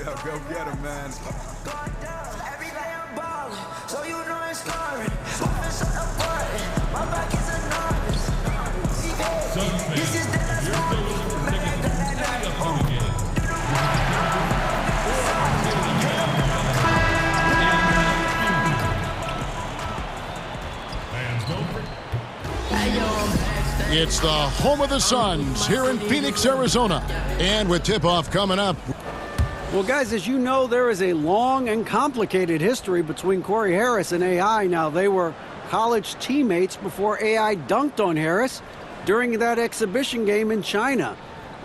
Yeah, go get him, man. It's the home of the Suns here in Phoenix, Arizona. And with tip-off coming up. Well, guys, as you know, there is a long and complicated history between Corey Harris and AI. Now, they were college teammates before AI dunked on Harris during that exhibition game in China.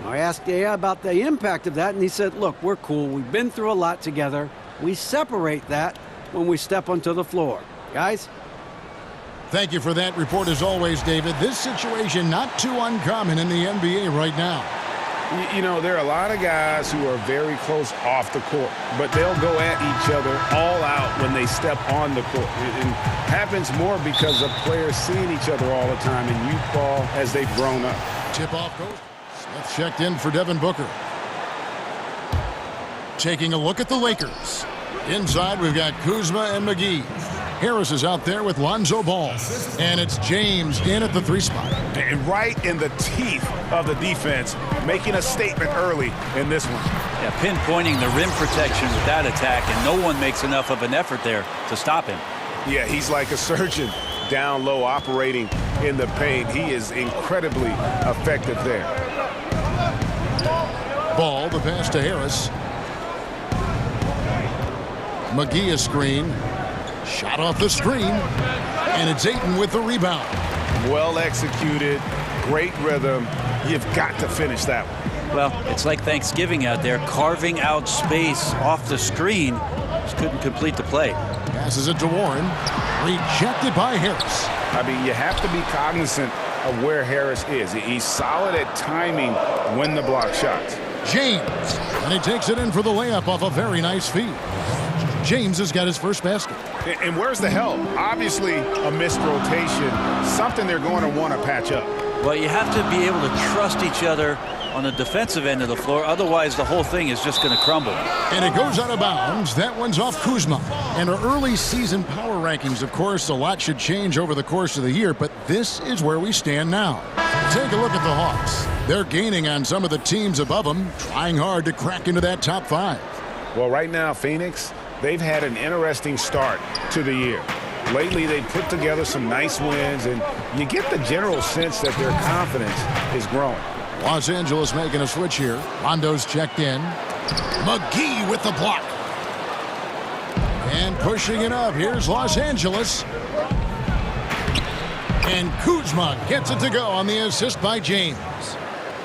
Now, I asked AI about the impact of that, and he said, look, we're cool. We've been through a lot together. We separate that when we step onto the floor. Guys? Thank you for that report as always, David. This situation not too uncommon in the NBA right now. You know, there are a lot of guys who are very close off the court, but they'll go at each other all out when they step on the court. It happens more because of players seeing each other all the time in youth ball as they've grown up. Tip-off goes. Smith checked in for Devin Booker. Taking a look at the Lakers. Inside, we've got Kuzma and McGee. Harris is out there with Lonzo Ball. And it's James in at the 3 spot. And right in the teeth of the defense, making a statement early in this one. Yeah, pinpointing the rim protection with that attack, and no one makes enough of an effort there to stop him. Yeah, he's like a surgeon down low operating in the paint. He is incredibly effective there. Ball, the pass to Harris. McGee a screen. Shot off the screen. And it's Ayton with the rebound. Well executed. Great rhythm. You've got to finish that one. Well, it's like Thanksgiving out there, carving out space off the screen. Just couldn't complete the play. Passes it to Warren. Rejected by Harris. I mean, you have to be cognizant of where Harris is. He's solid at timing when the block shots. James. And he takes it in for the layup off a very nice feed. James has got his first basket. And where's the help? Obviously, a missed rotation. Something they're going to want to patch up. Well, you have to be able to trust each other on the defensive end of the floor. Otherwise, the whole thing is just going to crumble. And it goes out of bounds. That one's off Kuzma. And our early season power rankings, of course, a lot should change over the course of the year, but this is where we stand now. Take a look at the Hawks. They're gaining on some of the teams above them, trying hard to crack into that top 5. Well, right now, Phoenix, they've had an interesting start to the year. Lately, they've put together some nice wins, and you get the general sense that their confidence is growing. Los Angeles making a switch here. Rondo's checked in. McGee with the block. And pushing it up. Here's Los Angeles. And Kuzma gets it to go on the assist by James.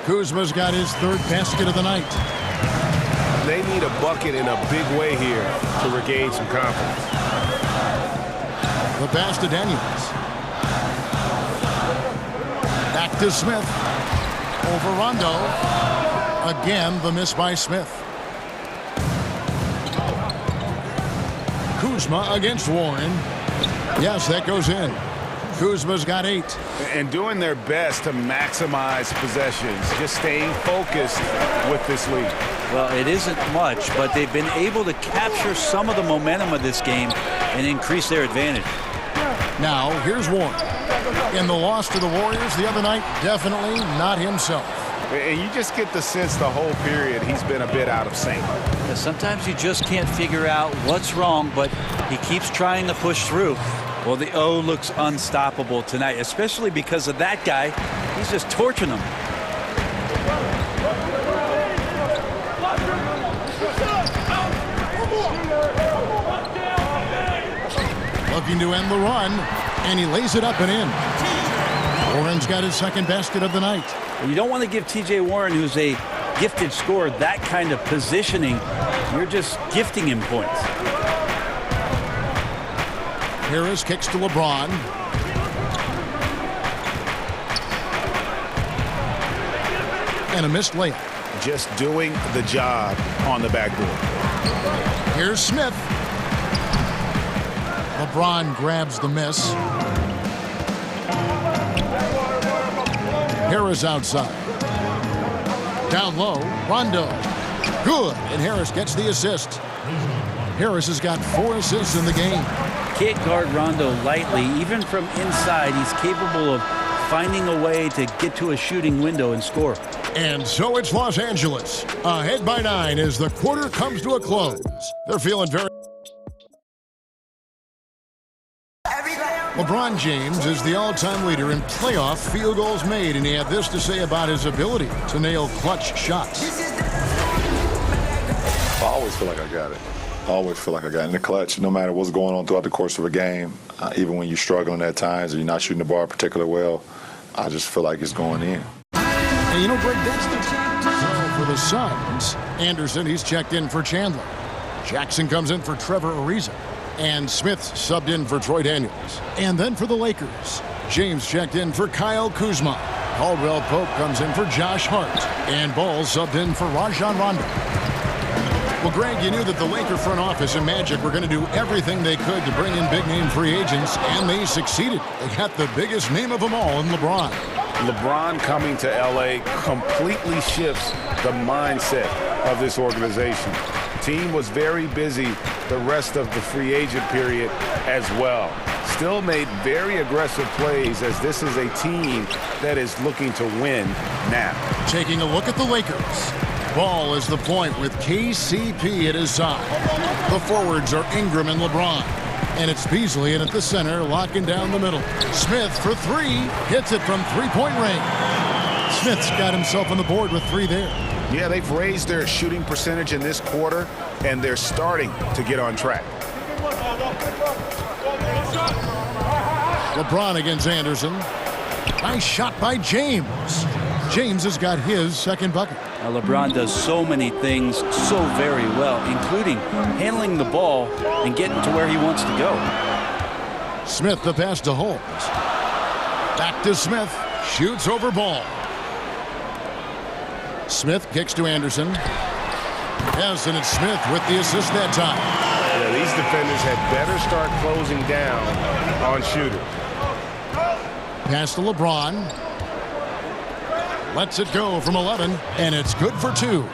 Kuzma's got his 3rd basket of the night. They need a bucket in a big way here to regain some confidence. The pass to Daniels. Back to Smith. Over Rondo. Again, the miss by Smith. Kuzma against Warren. Yes, that goes in. Kuzma's got 8. And doing their best to maximize possessions, just staying focused with this lead. Well, it isn't much, but they've been able to capture some of the momentum of this game and increase their advantage. Now, here's Warren. In the loss to the Warriors the other night, definitely not himself. And you just get the sense the whole period he's been a bit out of sync. Yeah, sometimes you just can't figure out what's wrong, but he keeps trying to push through. Well, the O looks unstoppable tonight, especially because of that guy. He's just torching them. Looking to end the run, and he lays it up and in. Warren's got his 2nd basket of the night. You don't want to give T.J. Warren, who's a gifted scorer, that kind of positioning. You're just gifting him points. Harris kicks to LeBron. And a missed layup. Just doing the job on the backboard. Here's Smith. LeBron grabs the miss. Harris outside. Down low, Rondo. Good, and Harris gets the assist. Harris has got 4 assists in the game. Can't guard Rondo lightly. Even from inside, he's capable of finding a way to get to a shooting window and score. And so it's Los Angeles, ahead by 9 as the quarter comes to a close. They're feeling very... LeBron James is the all-time leader in playoff field goals made, and he had this to say about his ability to nail clutch shots. I always feel like I got it. I always feel like I got it in the clutch, no matter what's going on throughout the course of a game. Even when you're struggling at times or you're not shooting the ball particularly well, I just feel like it's going in. And you know, Greg, that's the so for the Suns. Anderson, he's checked in for Chandler. Jackson comes in for Trevor Ariza. And Smith subbed in for Troy Daniels. And then for the Lakers, James checked in for Kyle Kuzma. Caldwell Pope comes in for Josh Hart. And Ball subbed in for Rajon Rondo. Well, Greg, you knew that the Laker front office and Magic were going to do everything they could to bring in big-name free agents, and they succeeded. They got the biggest name of them all in LeBron. LeBron coming to L.A. completely shifts the mindset of this organization. Team was very busy the rest of the free agent period as well. Still made very aggressive plays as this is a team that is looking to win now. Taking a look at the Lakers. Ball is the point with KCP at his side. The forwards are Ingram and LeBron. And it's Beasley in at the center, locking down the middle. Smith for 3, hits it from three-point range. Smith's got himself on the board with 3 there. Yeah, they've raised their shooting percentage in this quarter, and they're starting to get on track. LeBron against Anderson. Nice shot by James. James has got his second bucket. Now, LeBron does so many things so very well, including handling the ball and getting to where he wants to go. Smith the pass to Holmes. Back to Smith. Shoots over Ball. Smith kicks to Anderson. Yes, and it's Smith with the assist that time. Yeah, these defenders had better start closing down on shooters. Pass to LeBron. Lets it go from 11, and it's good for 2.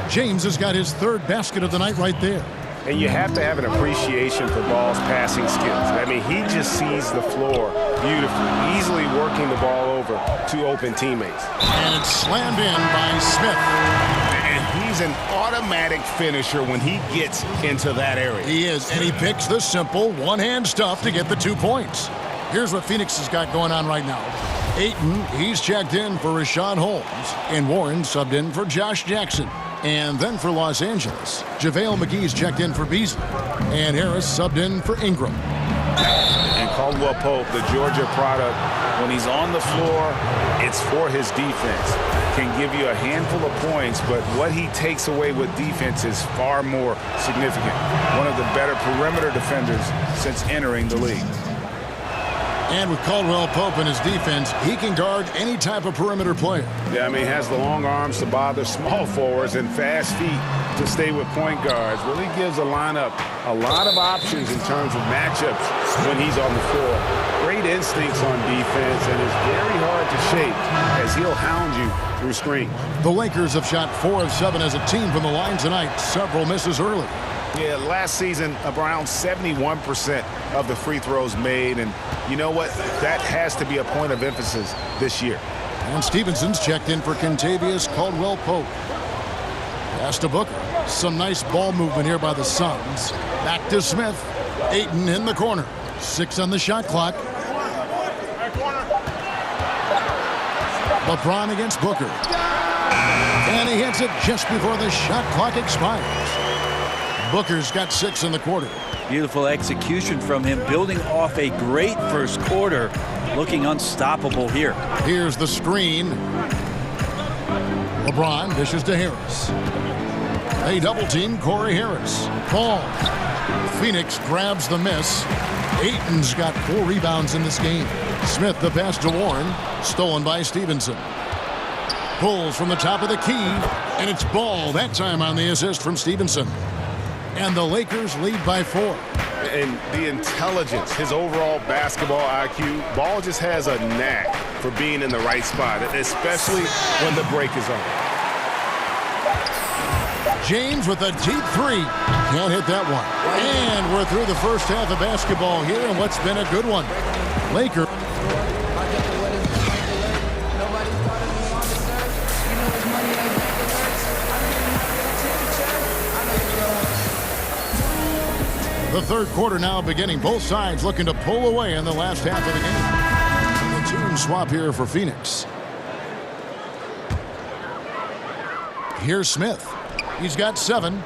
James has got his 3rd basket of the night right there. And you have to have an appreciation for Ball's passing skills. I mean, he just sees the floor beautifully, easily working the ball over to open teammates. And it's slammed in by Smith. And he's an automatic finisher when he gets into that area. He is, and he picks the simple one-hand stuff to get the 2 points. Here's what Phoenix has got going on right now. Ayton, he's checked in for Rashawn Holmes. And Warren subbed in for Josh Jackson. And then for Los Angeles, JaVale McGee's checked in for Beasley. And Harris subbed in for Ingram. And Caldwell Pope, the Georgia product, when he's on the floor, it's for his defense. Can give you a handful of points, but what he takes away with defense is far more significant. One of the better perimeter defenders since entering the league. And with Caldwell Pope in his defense, he can guard any type of perimeter player. Yeah, I mean, he has the long arms to bother small forwards and fast feet to stay with point guards. Really gives a lineup a lot of options in terms of matchups when he's on the floor. Great instincts on defense and is very hard to shake as he'll hound you through screens. The Lakers have shot 4 of 7 as a team from the line tonight. Several misses early. Yeah, last season, around 71% of the free throws made. And you know what? That has to be a point of emphasis this year. And Stevenson's checked in for Kentavious Caldwell-Pope. Pass to Booker. Some nice ball movement here by the Suns. Back to Smith. Ayton in the corner. 6 on the shot clock. LeBron against Booker. And he hits it just before the shot clock expires. Booker's got 6 in the quarter. Beautiful execution from him, building off a great first quarter, looking unstoppable here. Here's the screen. LeBron dishes to Harris. They double team Corey Harris. Ball. Phoenix grabs the miss. Ayton's got 4 rebounds in this game. Smith the pass to Warren. Stolen by Stevenson. Pulls from the top of the key. And it's Ball that time on the assist from Stevenson. And the Lakers lead by 4. And the intelligence, his overall basketball IQ, Ball just has a knack for being in the right spot, especially when the break is on. James with a deep three. Can't hit that one. And we're through the first half of basketball here, and what's been a good one. Lakers. The third quarter now beginning. Both sides looking to pull away in the last half of the game. The tune swap here for Phoenix. Here's Smith. He's got 7.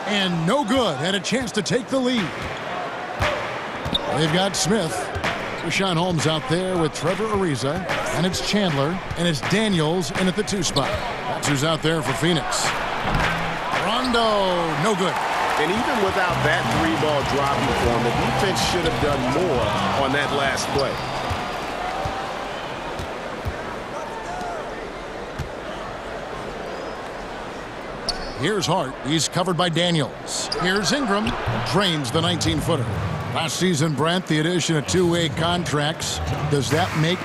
And no good. And a chance to take the lead. They've got Smith. Rashawn Holmes out there with Trevor Ariza. And it's Chandler. And it's Daniels in at the 2 spot. That's who's out there for Phoenix. Rondo. No good. And even without that 3-ball dropping for him, the defense should have done more on that last play. Here's Hart. He's covered by Daniels. Here's Ingram. Drains the 19-footer. Last season, Brent, the addition of 2-way contracts. Does that make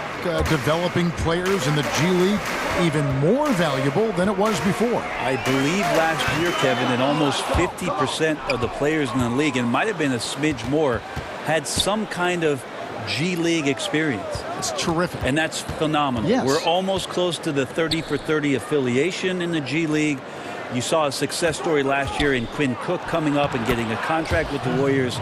developing players in the G League even more valuable than it was before? I believe last year, Kevin, that almost 50% of the players in the league, and it might have been a smidge more, had some kind of G League experience. It's terrific. And that's phenomenal. Yes. We're almost close to the 30-for-30 affiliation in the G League. You saw a success story last year in Quinn Cook coming up and getting a contract with the Warriors.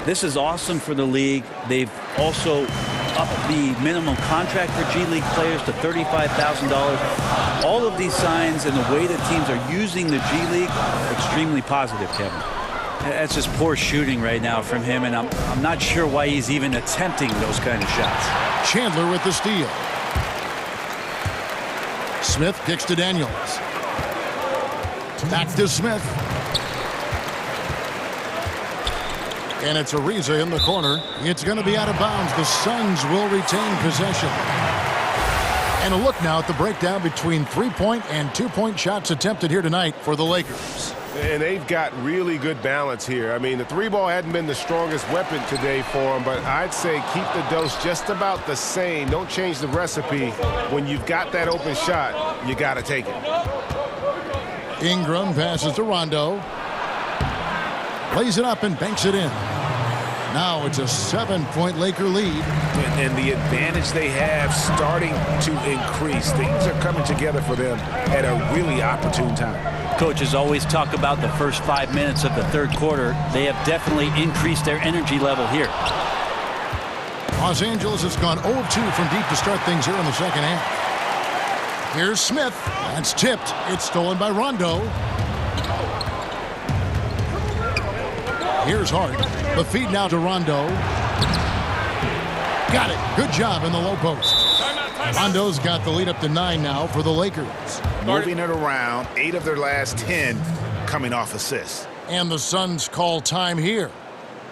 This is awesome for the league. They've also upped the minimum contract for G League players to $35,000. All of these signs and the way that teams are using the G League, extremely positive, Kevin. That's just poor shooting right now from him, and I'm not sure why he's even attempting those kind of shots. Chandler with the steal. Smith kicks to Daniels. Back to Smith. And it's Ariza in the corner. It's going to be out of bounds. The Suns will retain possession. And a look now at the breakdown between 3-point and 2-point shots attempted here tonight for the Lakers. And they've got really good balance here. I mean, the 3-ball hadn't been the strongest weapon today for them, but I'd say keep the dose just about the same. Don't change the recipe. When you've got that open shot, you got to take it. Ingram passes to Rondo. Lays it up and banks it in. Now it's a 7-point Laker lead. And the advantage they have starting to increase. Things are coming together for them at a really opportune time. Coaches always talk about the first 5 minutes of the third quarter. They have definitely increased their energy level here. Los Angeles has gone 0-2 from deep to start things here in the second half. Here's Smith. That's tipped. It's stolen by Rondo. Here's Hart. The feed now to Rondo. Got it. Good job in the low post. Rondo's got the lead up to 9 now for the Lakers. Moving it around, 8 of their last 10 coming off assists. And the Suns call time here.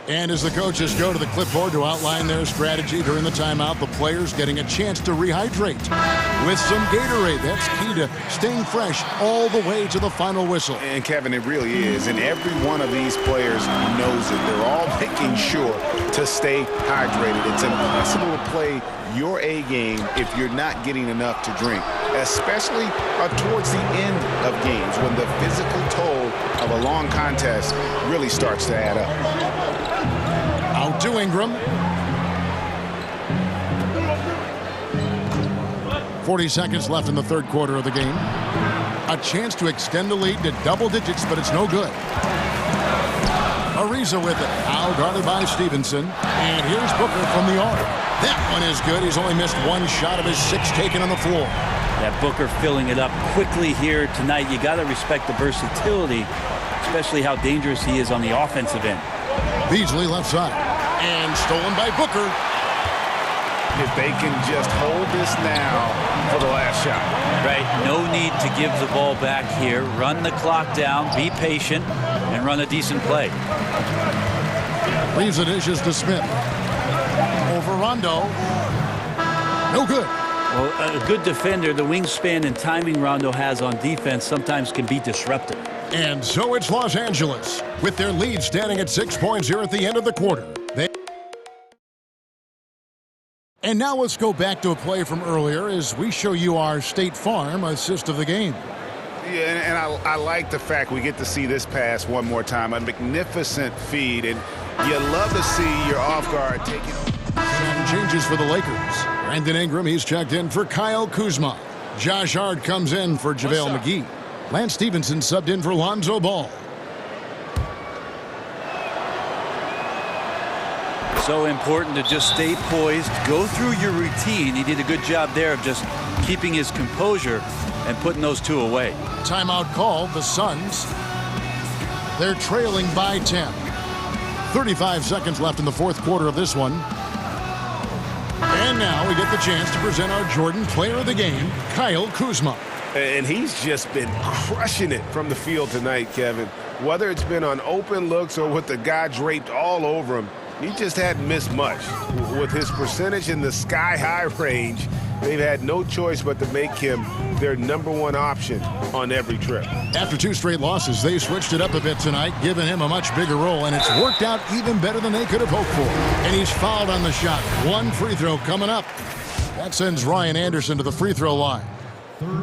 And as the coaches go to the clipboard to outline their strategy during the timeout, the players getting a chance to rehydrate with some Gatorade. That's key to staying fresh all the way to the final whistle. And Kevin, it really is. And every one of these players knows it. They're all making sure to stay hydrated. It's impossible to play your A game if you're not getting enough to drink, especially towards the end of games when the physical toll of a long contest really starts to add up. Out to Ingram. 40 seconds left in the third quarter of the game. A chance to extend the lead to double digits, but it's no good. Ariza with it. Now guarded by Stevenson. And here's Booker from the arc. That one is good. He's only missed 1 shot of his 6 taken on the floor. That Booker filling it up quickly here tonight. You got to respect the versatility, especially how dangerous he is on the offensive end. Beasley left side. And stolen by Booker. If they can just hold this now for the last shot. Right, no need to give the ball back here. Run the clock down, be patient, and run a decent play. Leaves the dishes to Smith. Over Rondo. No good. Well, a good defender, the wingspan and timing Rondo has on defense sometimes can be disruptive. And so it's Los Angeles with their lead standing at 6 points here at the end of the quarter. And now let's go back to a play from earlier as we show you our State Farm assist of the game. Yeah, and I like the fact we get to see this pass one more time. A magnificent feed, and you love to see your off guard taking. And changes for the Lakers. Brandon Ingram, he's checked in for Kyle Kuzma. Josh Hart comes in for JaVale McGee. Lance Stevenson subbed in for Lonzo Ball. So important to just stay poised, go through your routine. He did a good job there of just keeping his composure and putting those two away. Timeout called, the Suns. They're trailing by 10. 35 seconds left in the fourth quarter of this one. And now we get the chance to present our Jordan Player of the Game, Kyle Kuzma. And he's just been crushing it from the field tonight, Kevin. Whether it's been on open looks or with the guy draped all over him, he just hadn't missed much. With his percentage in the sky-high range, they've had no choice but to make him their #1 option on every trip. After 2 straight losses, they switched it up a bit tonight, giving him a much bigger role, and it's worked out even better than they could have hoped for. And he's fouled on the shot. 1 free throw coming up. That sends Ryan Anderson to the free throw line.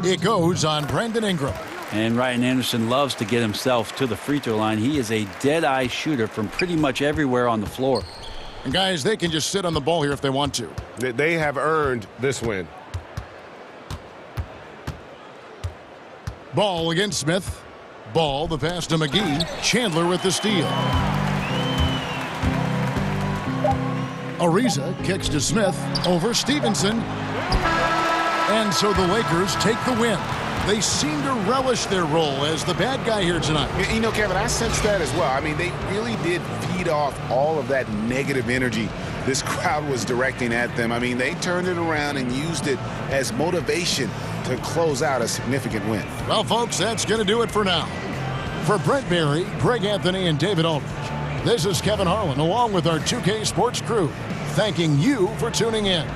It goes on Brandon Ingram. And Ryan Anderson loves to get himself to the free throw line. He is a dead-eye shooter from pretty much everywhere on the floor. And guys, they can just sit on the ball here if they want to. They have earned this win. Ball against Smith. Ball, the pass to McGee. Chandler with the steal. Ariza kicks to Smith over Stevenson. And so the Lakers take the win. They seem to relish their role as the bad guy here tonight. You know, Kevin, I sense that as well. I mean, they really did feed off all of that negative energy this crowd was directing at them. I mean, they turned it around and used it as motivation to close out a significant win. Well, folks, that's going to do it for now. For Brent Berry, Greg Anthony, and David Aldridge, this is Kevin Harlan, along with our 2K Sports crew, thanking you for tuning in.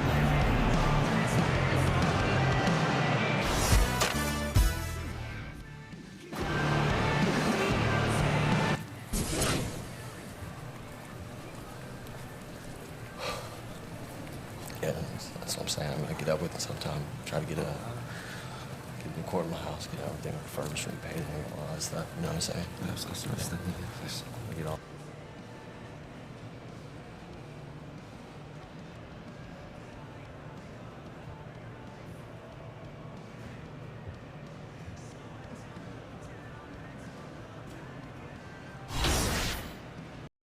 Yeah, that's what I'm saying. I'm gonna get up with it sometime. Try to get record in my house, get everything refurbished, repainted, and all that stuff. You know what I'm saying? That's get all